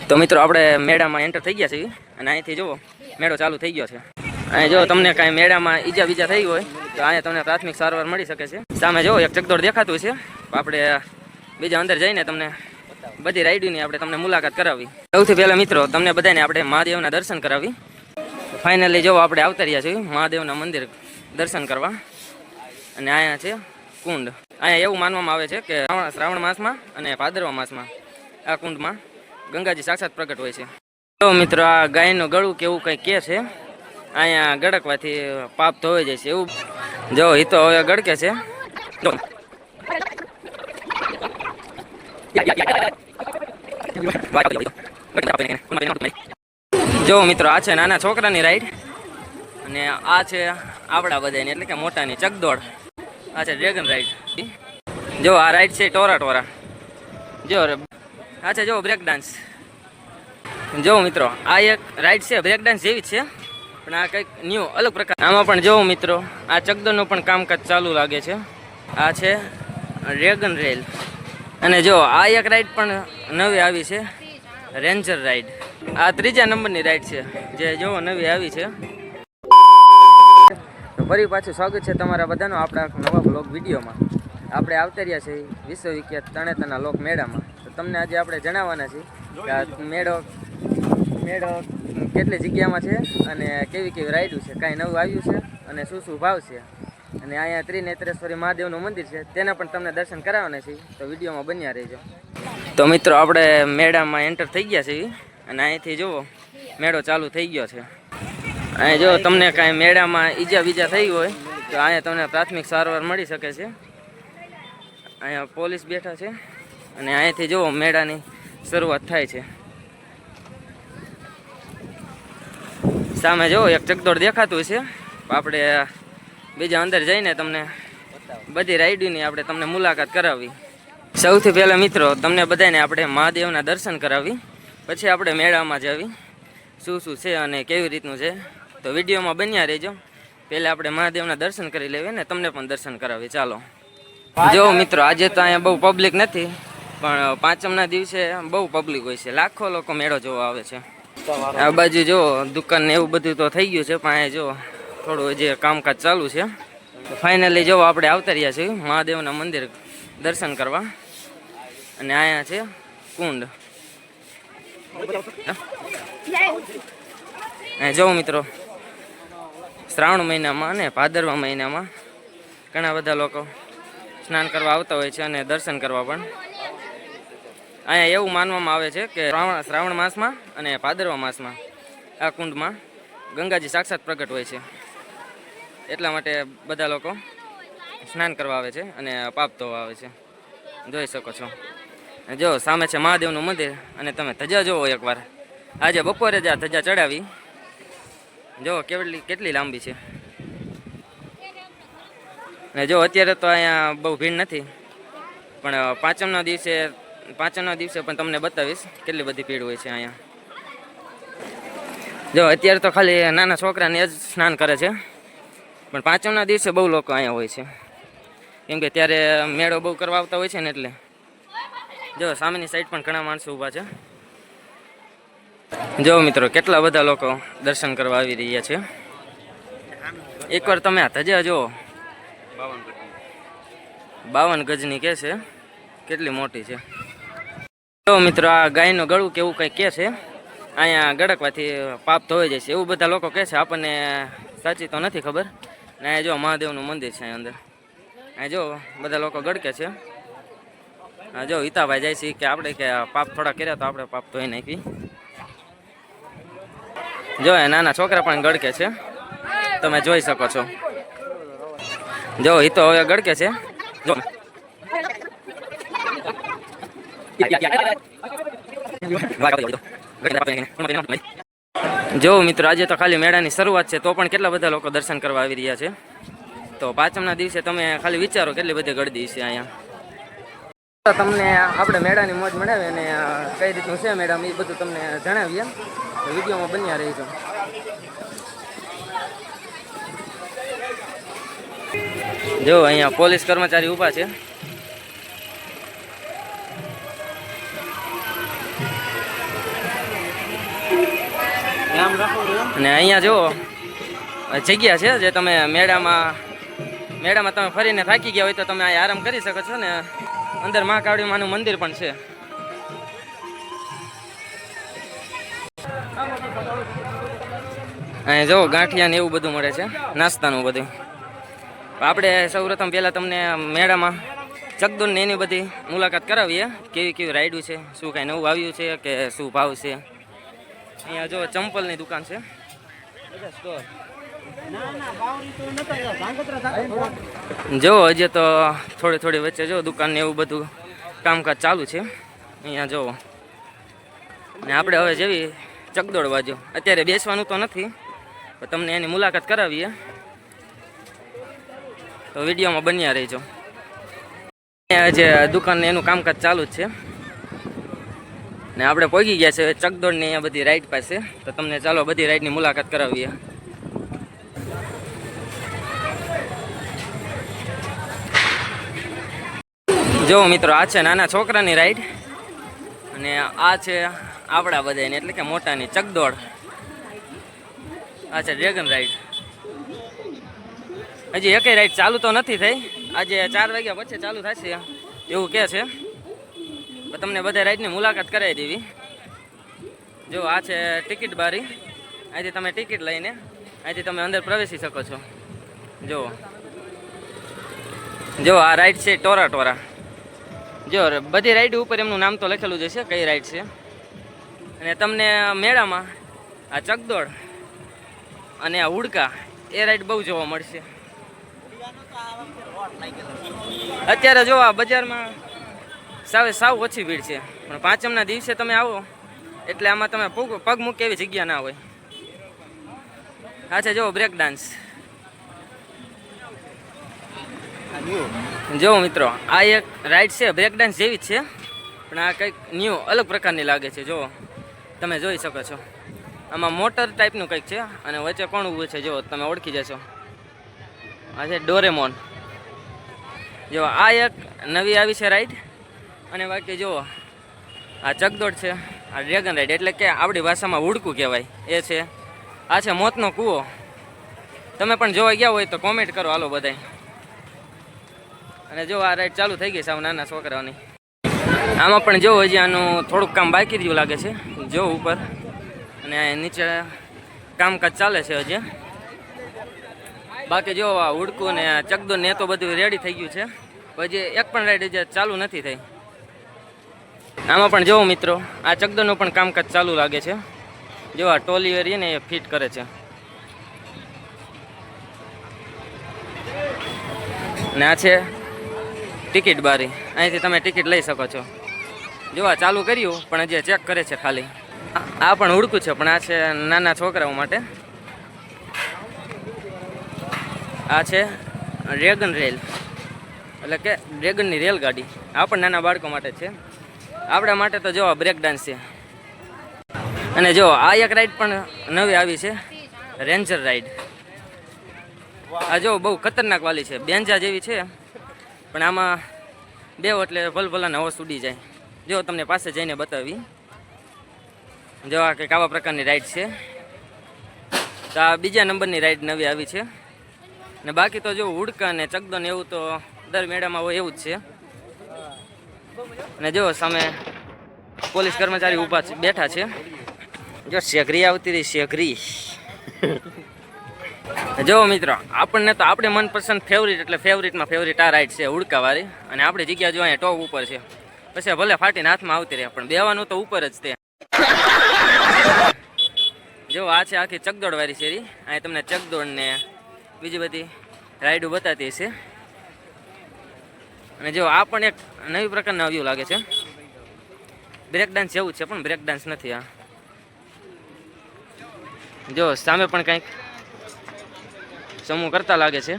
તો મિત્રો આપણે મેળામાં એન્ટર થઈ ગયા છીએ અને અહીંથી જુઓ મેળો ચાલુ થઈ ગયો છે. અહીં જો તમને કાંઈ મેળામાં ઈજા બીજા થઈ હોય તો અહીંયા તમને પ્રાથમિક સારવાર મળી શકે છે. સામે જો એક ચકદોડ દેખાતું છે. આપણે બીજા અંદર જઈને તમને બધી રાઈડની આપણે તમને મુલાકાત કરાવી. સૌથી પહેલાં મિત્રો તમને બધાને આપણે મહાદેવના દર્શન કરાવી. ફાઇનલી જો આપણે આવતા રહ્યા છીએ મહાદેવના મંદિર દર્શન કરવા. અને અહીંયા છે કુંડ. અહીંયા એવું માનવામાં આવે છે કે શ્રાવણ માસમાં અને ભાદરવા માસમાં આ કુંડમાં ગંગાજી સાક્ષાત પ્રગટ હોય છે. તો મિત્રો આ ગાયનું ગળું કે એવું કંઈ કહે છે. અહીંયા ગળકવાથી પાપ ધોવાઈ જાય છે એવું. જો હિતો હવે ગળકે છે. જો મિત્રો આ છે નાના છોકરાની રાઈડ અને આ છે આવડા બધાની એટલે કે મોટાની ચકદોડ. આ છે ડ્રેગન રાઈડ. જો આ રાઈડ છે ટોરા. જો આ છે જો બ્રેક ડાન્સ. જો મિત્રો આ એક રાઈડ છે બ્રેક ડાન્સ જેવી જ છે પણ આ કંઈક ન્યૂ અલગ પ્રકાર. આમાં પણ જો મિત્રો આ ચકદોડનું પણ કામકાજ ચાલુ લાગે છે. આ છે ડ્રેગન રેલ. અને જો આ એક રાઈડ પણ નવી આવી છે રેન્જર રાઈડ. આ ત્રીજા નંબરની રાઈડ છે જે જો નવી આવી છે. તો ફરી પાછું સ્વાગત છે તમારા બધાનો આપણા નવા બ્લોગ વિડીયોમાં. આપણે આવતા રહ્યા છીએ વિશ્વવિખ્યાત તરણેતરના લોક મેળામાં. તો તમને આજે આપણે જણાવવાના છીએ કે આ મેળો કેટલી જગ્યામાં છે અને કેવી રાઈડું છે, કાંઈ નવું આવ્યું છે અને શું ભાવ છે. અને અહીંયા ત્રિનેત્રેશ્વરી મહાદેવનું મંદિર છે તેના પણ તમને દર્શન કરાવવાના છે. તો વિડીયોમાં બન્યા રહેજો. તો મિત્રો આપણે મેળામાં એન્ટર થઈ ગયા છીએ અને અહીંથી જુઓ મેળો ચાલુ થઈ ગયો છે. અહીં જો તમને કાંઈ મેળામાં ઈજા બીજા થઈ હોય તો અહીંયા તમને પ્રાથમિક સારવાર મળી શકે છે. અહીંયા પોલીસ બેઠા છે અને અહીંથી જુઓ મેળાની શરૂઆત થાય છે. સામે જુઓ એક ચકદોડ દેખાતું છે. આપણે બીજા અંદર જઈને તમને બધી રાઈડની આપણે તમને મુલાકાત કરાવી. સૌથી પહેલાં મિત્રો તમને બધાને આપણે મહાદેવના દર્શન કરાવી. પછી આપણે મેળામાં જાવી શું છે અને કેવી રીતનું છે. તો વિડીયોમાં બન્યા રહેજો. પહેલાં આપણે મહાદેવના દર્શન કરી લેવી ને તમને પણ દર્શન કરાવી. ચાલો જો મિત્રો આજે તો અહીંયા બહુ પબ્લિક નથી પણ પાંચમના દિવસે બહુ પબ્લિક હોય છે. લાખો લોકો મેળો જોવા આવે છે. આ બાજુ જો દુકાન ને એવું બધું તો થઈ ગયું છે પણ અહીંયા જો થોડું જે કામકાજ ચાલુ છે. ફાઇનલી જો આપણે આવતા રહ્યા છીએ મહાદેવના મંદિર દર્શન કરવા. અને અહીંયા છે કુંડ. જો મિત્રો શ્રાવણ મહિનામાં અને ભાદરવા મહિનામાં ઘણા બધા લોકો સ્નાન કરવા આવતા હોય છે અને દર્શન કરવા પણ. અહીંયા એવું માનવામાં આવે છે કે શ્રાવણ માસમાં અને ભાદરવા માસમાં આ કુંડમાં ગંગાજી સાક્ષાત પ્રગટ હોય છે. એટલા માટે બધા લોકો સ્નાન કરવા આવે છે અને પાપ ધોવા આવે છે. જોઈ શકો છો. જો સામે છે મહાદેવનું મંદિર અને તમે ધજા જોવો એકવાર. આજે બપોરે જ આ ધજા ચડાવી. જો કેટલી લાંબી છે. અને જો અત્યારે તો અહીંયા બહુ ભીડ નથી પણ પાંચમના દિવસે પણ તમને બતાવીશ કેટલી બધી ભીડ હોય છે અહીંયા. જો અત્યારે તો ખાલી નાના છોકરાને જ સ્નાન કરે છે પણ પાંચમના દિવસે બહુ લોકો અહીંયા હોય છે કેમ કે ત્યારે મેળો બહુ કરવા આવતા હોય છે ને એટલે. જો સામેની સાઈડ પણ ઘણા માણસો ઊભા છે. જો મિત્રો કેટલા બધા લોકો દર્શન કરવા આવી રહ્યા છે. એકવાર તમે આ ધજા જુઓ 52 ગજની કે છે. કેટલી મોટી છે. જો મિત્રો આ ગાયનું ગળું કે એવું કંઈ કહે છે. અહીંયા ગળકવાથી પાપ ધોવાઈ જાય છે એવું બધા લોકો કહે છે. આપણને સાચી તો નથી ખબર. ને અહીંયા જો મહાદેવનું મંદિર છે અંદર. અહીંયા જો બધા લોકો ગળકે છે. જો હિતાભાઈ જાય છે કે આપણે કે પાપ થોડા કર્યા તો આપણે પાપ ધોઈ નાખી. જો એ નાના છોકરા પણ ગળકે છે તમે જોઈ શકો છો. જો હિતો હવે ગળકે છે. જો મિત્રો આજે તો ખાલી મેળાની શરૂઆત છે તો પણ કેટલા બધા લોકો દર્શન કરવા આવી રહ્યા છે. તો પાંચમના દિવસે તમે ખાલી વિચારો કેટલી બધી ગળદી છે અહીંયા. તમને આપણે મેળાની મોજ મનાવી અને કઈ રીતનું છે મેળામાં એ બધું તમને જણાવીએ. તો વિડીયોમાં બન્યા રહીજો. જો અહીંયા પોલીસ કર્મચારી ઊભા છે. અને અહીંયા જુઓ જગ્યા છે જે તમે મેળામાં તમે ફરીને થાકી ગયા હોય તો તમે અહીં આરામ કરી શકો છો ને અંદર મહાકાળી માનું મંદિર પણ છે. અહીં જો ગાંઠિયા ને એવું બધું મળે છે, નાસ્તાનું બધું. આપણે સૌપ્રથમ પહેલાં તમને મેળામાં ચકદોડ ને એની બધી મુલાકાત કરાવીએ, કેવી કેવી રાઈડું છે, શું કાંઈ નવું આવ્યું છે કે શું ભાવ છે. અહીંયા જો ચંપલની દુકાન છે, સ્ટોર. જો હજી તો થોડી વચ્ચે જો દુકાન ને એવું બધું કામકાજ ચાલુ છે. અહીંયા જો ને આપણે હવે જેવી ચકદોડ બાજુ, અત્યારે બેસવાનું તો નથી પણ તમને એની મુલાકાત કરાવીએ, તો વિડીયોમાં બન્યા રહેજો. જે દુકાન એનું કામકાજ ચાલુ જ છે ને આપણે પહોંચી ગયા છે ચકદોડની અહીંયા બધી રાઈડ પાસે, તો તમને ચાલો બધી રાઈડની મુલાકાત કરાવીએ. જો મિત્રો, આ છે નાના છોકરાની રાઈડ અને આ છે આપણા બધાની એટલે કે મોટાની ચકદોડ. આ છે ડ્રેગન રાઈડ. હજી એકેય રાઈડ ચાલુ તો નથી થઈ, આજે 4 વાગ્યા પછી ચાલુ થશે એવું કહે છે. તમને બધા રાઈડની મુલાકાત કરાવી દેવી. જો આ છે ટિકિટ બારી, અહીંથી તમે ટિકિટ લઈને અહીંથી તમે અંદર પ્રવેશી શકો છો. જો આ રાઈડ છે ટોરા. જો બધી રાઈડ ઉપર એમનું નામ તો લખેલું જ હશે કઈ રાઈડ છે. અને તમને મેળામાં આ ચકદોડ અને આ ઉડકા એ રાઈડ બહુ જોવા મળશે. અત્યારે જો આ બજારમાં સાવ ઓછી ભીડ છે, પણ પાંચમના દિવસે તમે આવો એટલે આમાં તમે પગ મૂકે એવી જગ્યા ના હોય. આ છે જો બ્રેક ડાન્સ. જો મિત્રો, આ એક રાઈડ છે બ્રેક ડાન્સ જેવી જ છે, પણ આ કંઈક ન્યૂ અલગ પ્રકારની લાગે છે. જો તમે જોઈ શકો છો, આમાં મોટર ટાઈપનું કંઈક છે અને વચ્ચે કોણ ઊભું છે જો તમે ઓળખી જશો. આ છે ડોરેમોન. જો આ એક નવી આવી છે રાઈડ. અને બાકી જુઓ આ ચકદોડ છે, આ ડ્રેગન રાઈડ એટલે કે આપણી ભાષામાં ઉડકું કહેવાય એ છે. આ છે મોતનો કૂવો. તમે પણ જોવા ગયા હોય તો કોમેન્ટ કરો હાલો બધાય. અને જો આ રાઈડ ચાલુ થઈ ગઈ સાવ નાના છોકરાઓની. આમાં પણ જો હજી આનું થોડુંક કામ બાકી રહ્યું લાગે છે. જો ઉપર અને નીચે કામકાજ ચાલે છે હજી. બાકી જો આ ઉડકું ને ચકદોડ ને તો બધું રેડી થઈ ગયું છે. હજી એક પણ રાઈડ હજી ચાલુ નથી થઈ. આમાં પણ જોવો મિત્રો, આ ચકદોડનું પણ કામકાજ ચાલુ લાગે છે. જો આ ટોલી એરિયે ને એ ફિટ કરે છે. ને આ છે ટિકિટ બારી, અહીંથી તમે ટિકિટ લઈ શકો છો. જો આ ચાલુ કર્યું પણ હજી ચેક કરે છે ખાલી. આ પણ ઉડકું છે પણ આ છે નાના છોકરાઓ માટે. આ છે ડ્રેગન રેલ એટલે કે ડ્રેગનની રેલગાડી. આ પણ નાના બાળકો માટે છે. આપણા માટે તો જો બ્રેક ડાન્સ છે. અને જો આ એક રાઈડ પણ નવી આવી છે, રેન્જર રાઈડ. આ જો બહુ ખતરનાક વાલી છે, બેન્જા જેવી છે, પણ આમાં બેવ એટલે ભલભલાને હોશ ઉડી જાય. જો તમને પાસે જઈને બતાવી. જો આ કંઈક આવા પ્રકારની રાઈડ છે. તો આ બીજા નંબરની રાઈડ નવી આવી છે. ને બાકી તો જો ઉડકા ને ચકદોડ એવું તો દર મેળામાં હોય એવું જ છે. અને જો સામે પોલીસ કર્મચારી ઊભા બેઠા છે. જો શેઘરી આવતી રહી, શેઘરી. જો મિત્રો, આપણને તો આપણે મનપસંદ ફેવરિટ એટલે ફેવરિટમાં ફેવરિટ આ રાઈડ છે ઉડકાવાળી. અને આપણી જગ્યા જો અહીંયા ટોપ ઉપર છે. પછી ભલે ફાટીને હાથમાં આવતી રહે પણ બેવાનું તો ઉપર જ તે. જો આ છે આખી ચકદોડવાળી શેરી. અહીં તમને ચકદોડ ને બીજી બધી રાઈડો બતાતી છે. અને જો આ પણ એક નવી પ્રકારનું આવ્યું લાગે છે. બ્રેક ડાન્સ જેવું છે પણ બ્રેક ડાન્સ નથી. આ જો સામે પણ કંઈક સમૂહ કરતા લાગે છે.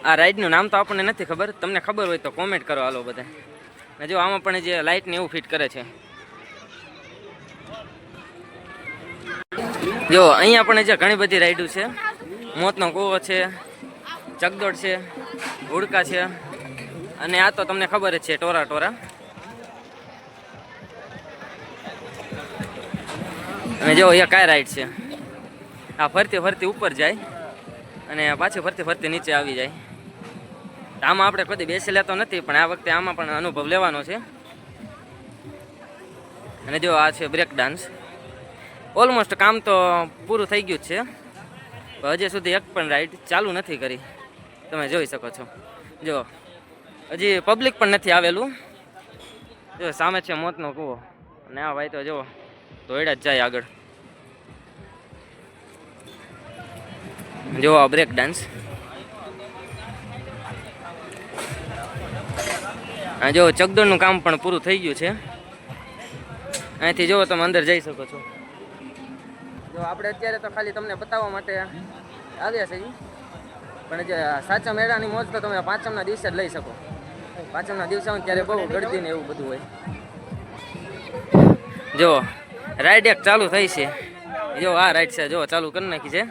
આ રાઈડનું નામ તો આપણને નથી ખબર, તમને ખબર હોય તો કોમેન્ટ કરો હાલો બધા. અને જો આમાં પણ જે લાઇટ ને એવું ફિટ કરે છે. જો અહીંયા પણ જે ઘણી બધી રાઈડો છે. મોતનો કૂવો છે, ચકદોડ છે, ઉડકા છે, અને આ તો તમને ખબર જ છે ટોરા. અને જો અહીંયા કાંઈ રાઈડ છે. આ ફરતી ફરતી ઉપર જાય અને પાછી ફરતી ફરતી નીચે આવી જાય. આમાં આપણે કદી બેસી લેતો નથી, પણ આ વખતે આમાં પણ અનુભવ લેવાનો છે. અને જો આ છે બ્રેક ડાન્સ. ઓલમોસ્ટ કામ તો પૂરું થઈ ગયું જ છે, પણ હજી સુધી એક પણ રાઈડ ચાલુ નથી કરી. તમે જોઈ શકો છો. જો હજી પબ્લિક પણ નથી આવેલું. જો સામે છે મોતનો કૂવો અને આ ભાઈ તો જો દોડ્યા જ જાય આગળ. જો આ બ્રેક ડાન્સ. આ જો ચકદોડનું કામ પણ પૂરું થઈ ગયું છે. અહીંથી જો તમે અંદર જઈ શકો છો. જો આપણે અત્યારે તો ખાલી તમને બતાવવા માટે આવ્યા છે, પણ જે સાચા મેળાની મોજ તો તમે પાંચમના દિવસે જ લઈ શકો. પાંચમના દિવસે હોય ત્યારે બહુ ગળદી ને એવું બધું હોય. જો રાઈડ એક ચાલુ થઈ છે. જો આ રાઈડ છે, જો ચાલુ કરી નાખી છે.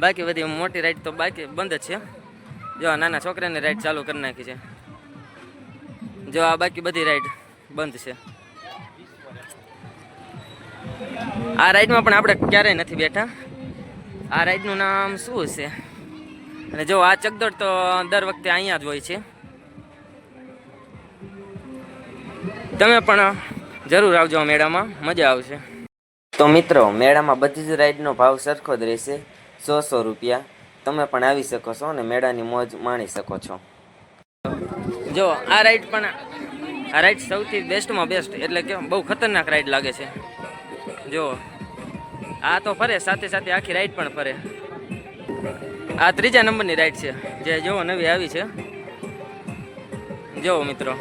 બાકી બધી મોટી રાઈડ તો બાકી બંધ જ છે. જો આ નાના છોકરાની રાઈડ ચાલુ કરી નાખી છે. જો આ બાકી બધી રાઈડ બંધ છે. આ રાઈડમાં પણ આપણે ક્યારેય નથી બેઠા. આ રાઈડનું નામ શું છે? અને જો આ ચકદોડ તો દર વખતે અહીંયા જ હોય છે. તમે પણ જરૂર આવજો મેળામાં, મજા આવશે. તો મિત્રો, મેળામાં બધી જ રાઈડનો ભાવ સરખો જ રહેશે, 100 રૂપિયા. તમે પણ આવી શકો છો અને મેળાની મોજ માણી શકો છો. જો આ રાઈડ પણ, આ રાઈડ સૌથી બેસ્ટમાં બેસ્ટ, એટલે કે બહુ ખતરનાક રાઈડ લાગે છે. જો આ તો ફરે, સાથે સાથે આખી રાઈડ પણ ફરે. આ 3જા નંબરની રાઈડ છે, જે જો નવી આવી છે. જો મિત્રો,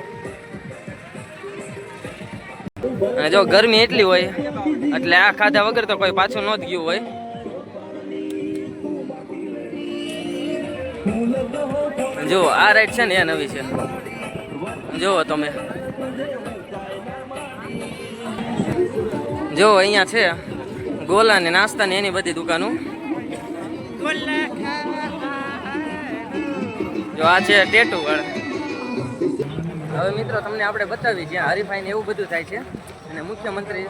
અને જો ગરમી એટલી હોય એટલે આ ખાધા વગર તો કોઈ પાછું ન જ ગયું હોય. જો આ રાઈડ છે ને એ નવી છે. જુઓ તમે, જો અહીંયા છે ગોલા ને નાસ્તા ને એની બધી દુકાનો. જો આ છે ટેટુ વાળા. હવે મિત્રો તમને આપણે બતાવી જ્યાં હરીફાઈ ને એવું બધું થાય છે, અને મુખ્યમંત્રી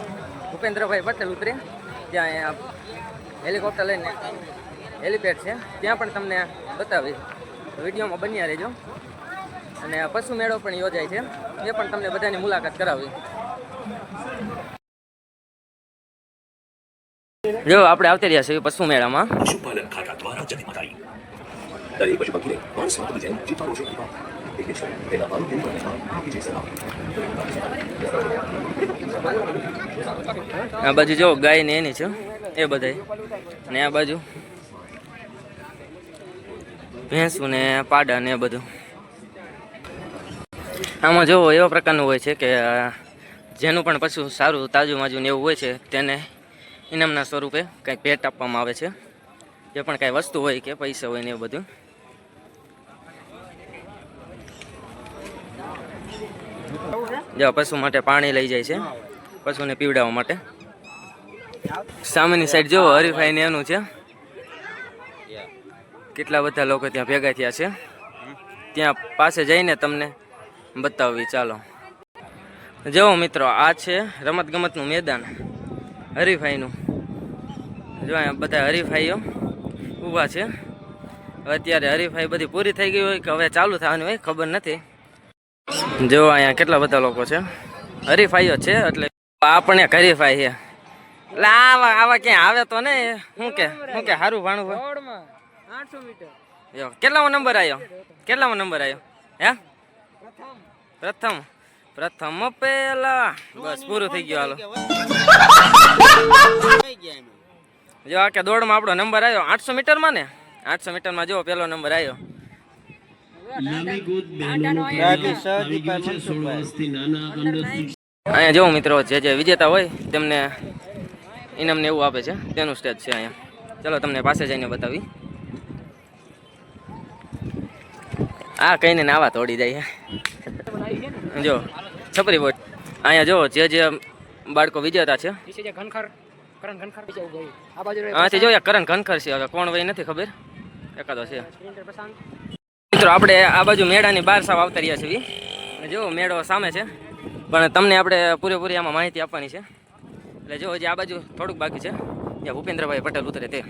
ભૂપેન્દ્રભાઈ પટેલ ઉતરે જ્યાં હેલિકોપ્ટર લઈને હેલિપેડ છે, ત્યાં પણ તમને બતાવી. વિડીયોમાં બન્યા રહેજો. અને પશુ મેળો પણ યોજાય છે, એ પણ તમને બધાની મુલાકાત કરાવી. જો આપણે આવતી રહ્યા છીએ પશુ મેળામાં. પશુપાલન ખાતા દ્વારા જન્મદાયી દરેક પશુ પક્ષીને પણ સ્વાદ વિજય જીતવાનો છે. આ બાજુ જો ગાય ને એની છે એ બધાય, અને આ બાજુ ભેંસું ને પાડા ને એ બધું. આમાં જો એવા પ્રકારનું હોય છે કે જેનું પણ પશુ સારું તાજું માજું ને એવું હોય છે તેને ઇનામના સ્વરૂપે કંઈક ભેટ આપવામાં આવે છે. જે પણ કાંઈ વસ્તુ હોય કે પૈસા હોય ને એવું બધું. જો પશુ માટે પાણી લઈ જાય છે, પશુને પીવડાવવા માટે. સામેની સાઈડ જો હરીફાઈ ને એનું છે. કેટલા બધા લોકો ત્યાં ભેગા થયા છે. ત્યાં પાસે જઈને તમને બતાવવી. ચાલો જો મિત્રો, આ છે રમતગમતનું મેદાન હરીફાઈનું. જો અહીંયા બધા હરીફાઈઓ ઊભા છે. હવે અત્યારે હરીફાઈ બધી પૂરી થઈ ગઈ હોય કે હવે ચાલુ થવાની હોય ખબર નથી. જો અહીંયા કેટલા બધા લોકો છે, હરીફાઈઓ છે, એટલે આપણે હરીફાઈ છે. એટલે આવા ક્યાંય આવે તો ને શું કે સારું ભાણું હોય. 800 મીટર. જો કેટલામો નંબર આવ્યો? કેટલામો નંબર આવ્યો? હે પ્રથમ પેલા. બસ પૂરું થઈ ગયું. હાલો જો આ કે દોડમાં આપણો નંબર આવ્યો 800 મીટરમાં ને. 800 મીટરમાં જો પેલો નંબર આવ્યો. અહીંયા જો મિત્રો, જે વિજેતા હોય તેમને ઇનામને એવું આપે છે, તેનું સ્ટેજ છે અહીંયા. ચલો તમને પાસે જઈને બતાવી. આ કહીને આવા તોડી જાય. જો છપરી બોટ. અહીંયા જો જે બાળકો વિજેતા છે, આથી જો કરણ ઘનખર છે. હવે કોણ વય નથી ખબર, એકાદો છે. મિત્રો આપણે આ બાજુ મેળાની બહાર સાવ આવતા રહ્યા છીએ. જો મેળો સામે છે, પણ તમને આપણે પૂરેપૂરી આમાં માહિતી આપવાની છે. એટલે જો હજી આ બાજુ થોડુંક બાકી છે, જ્યાં ભૂપેન્દ્રભાઈ પટેલ ઉતરે તે.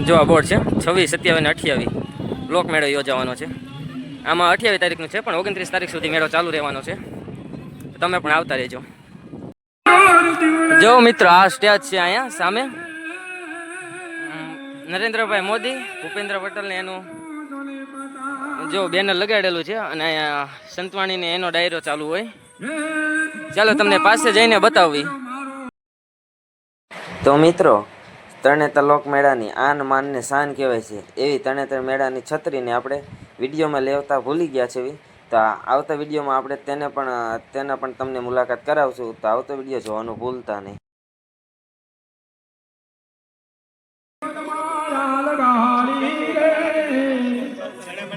જો આ બોર્ડ છે 26, 27 અને 28 લોક મેળો યોજાવાનો છે. આમાં 28 તારીખનું છે પણ 29 તારીખ સુધી મેળો ચાલુ રહેવાનો છે. તમે પણ આવતા રહેજો. જો મિત્રો આ સ્ટેજ છે અહીંયા સામે નરેન્દ્રભાઈ મોદી, ભૂપેન્દ્ર પટેલને એનું જો બેનર લગાડેલું છે અને અહીંયા સંતવાણીને એનો ડાયરો ચાલુ હોય. ચાલો તમને પાસે જઈને બતાવવી. તો મિત્રો તરણેતર લોક મેળાની આન માનને શાન કહેવાય છે એવી તરણેતર મેળાની છત્રીને આપણે વિડીયોમાં લેવતા ભૂલી ગયા છે. તો આવતા વિડીયોમાં આપણે તેના પણ તમને મુલાકાત કરાવશું. તો આવતો વિડીયો જોવાનું ભૂલતા નહીં.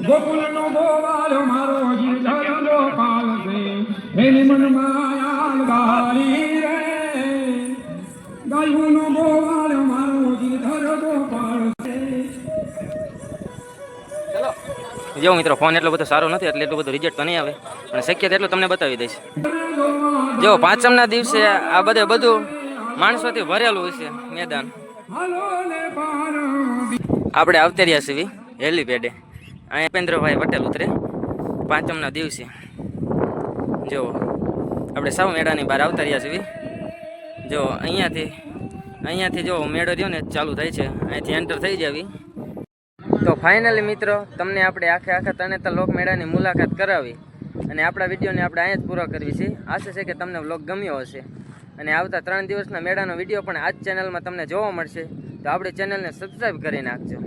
ગોકુલનો ગોવાળ મારો જીવનો પાલ છે એની મન માયાલ ગારી રે ગાયુનો ગોવાળ મારો જીવનો પાલ છે. જો મિત્રો ફોન એટલો બધો સારો નથી એટલે એટલું બધું રિઝલ્ટ તો નહીં આવે અને શક્ય તેટલું તમને બતાવી દઈશ. જો પાંચમના દિવસે આ બધું માણસોથી ભરેલું હોય છે મેદાન. આપણે આવતા રહ્યા છીએ હેલીપેડે. અહીંયા ભૂપેન્દ્રભાઈ પટેલ ઉતરે પાંચમના દિવસે. જો આપણે સાવ મેળાની બહાર આવતા રહ્યા છીએ. જો અહીંયાથી જો મેળો રહ્યો ને ચાલુ થાય છે, અહીંયાથી એન્ટર થઈ જાવી. તો ફાઇનલી મિત્રો તમને આપણે આખા તરણેતર લોક મેળાની મુલાકાત કરાવી અને આપણા વિડીયોને આપણે અહીંયા જ પૂરો કરવી છે. આશા છે કે તમને વ્લોગ ગમ્યો હશે અને આવતા 3 દિવસના મેળાનો વિડીયો પણ આ જ ચેનલમાં તમને જોવા મળશે. તો આપણી ચેનલને સબસ્ક્રાઈબ કરી નાખજો.